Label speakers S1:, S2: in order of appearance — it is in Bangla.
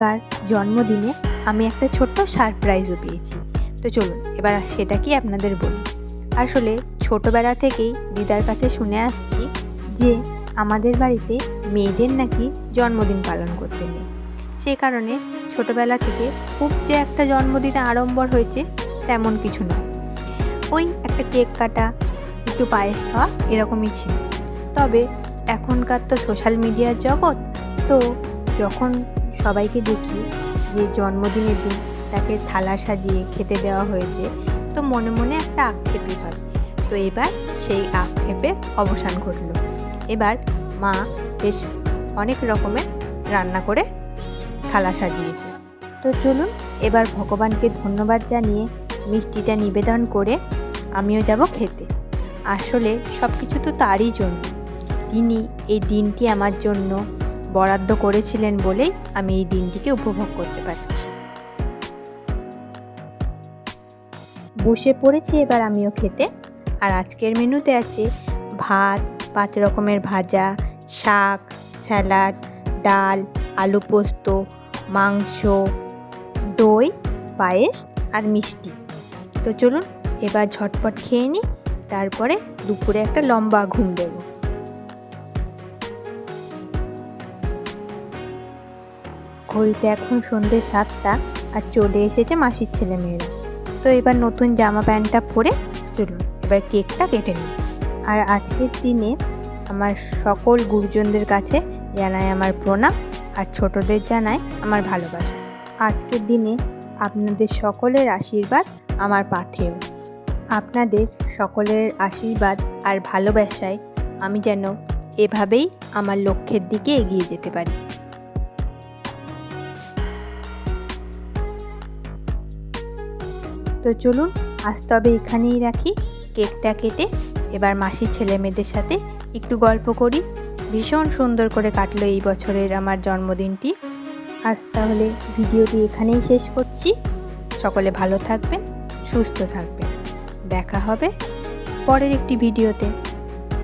S1: তার জন্মদিনে আমি একটা ছোট্ট সারপ্রাইজও পেয়েছি। তো চলুন এবার সেটা কি আপনাদের বলি। আসলে ছোটোবেলা থেকেই দিদার কাছে শুনে আসছি যে আমাদের বাড়িতে মেয়েদের নাকি জন্মদিন পালন করতে নেই। সেই কারণে ছোটোবেলা থেকে খুব যে একটা জন্মদিনে আড়ম্বর হয়েছে তেমন কিছু নয়, ওই একটা কেক কাটা, একটু পায়েস খাওয়া এরকমই ছিল। তবে এখনকার তো সোশ্যাল মিডিয়ার জগৎ, তো যখন সবাইকে দেখি যে জন্মদিনের দিন তাকে থালা সাজিয়ে খেতে দেওয়া হয়েছে, তো মনে মনে একটা আক্ষেপই হয়। তো এবার সেই আক্ষেপের অবসান ঘটল। এবার মা বেশ অনেক রকমের রান্না করে থালা সাজিয়েছে। তো চলুন এবার ভগবানকে ধন্যবাদ জানিয়ে মিষ্টিটা নিবেদন করে আমিও যাব খেতে। আসলে সব কিছু তো তারই জন্য, তিনি এই দিনটি আমার জন্য বরাদ্দ করেছিলেন বলেই আমি এই দিনটিকে উপভোগ করতে পারছি। বসে পড়েছি এবার আমিও খেতে। আর আজকের মেনুতে আছে ভাত, 5 রকমের ভাজা, শাক, স্যালাড, ডাল, আলু পোস্ত, মাংস, দই, পায়েস আর মিষ্টি। তো চলুন এবার ঝটপট খেয়ে নিই, তারপরে দুপুরে একটা লম্বা ঘুম দেব। ঘড়িতে এখন সন্ধ্যে 7টা আর চলে এসেছে মাসির ছেলেমেয়েরা। তো এবার নতুন জামা প্যান্টটা পরে চলুন এবার কেকটা কেটে নিই। আর আজকের দিনে আমার সকল গুরুজনদের কাছে জানাই আমার প্রণাম, আর ছোটদের জানাই আমার ভালোবাসা। আজকের দিনে আপনাদের সকলের আশীর্বাদ আমার পাথেয়। আপনাদের সকলের আশীর্বাদ আর ভালোবাসায় আমি যেন এভাবেই আমার লক্ষ্যের দিকে এগিয়ে যেতে পারি। তো চলুন আজ তবে এখানেই রাখি, কেকটা কেটে এবার মাসির ছেলে মেয়েদের সাথে একটু গল্প করি। ভীষণ সুন্দর করে কাটলো এই বছরের আমার জন্মদিনটি। আজ তাহলে ভিডিওটি এখানেই শেষ করছি। সকলে ভালো থাকবেন, সুস্থ থাকবেন। দেখা হবে পরের একটি ভিডিওতে।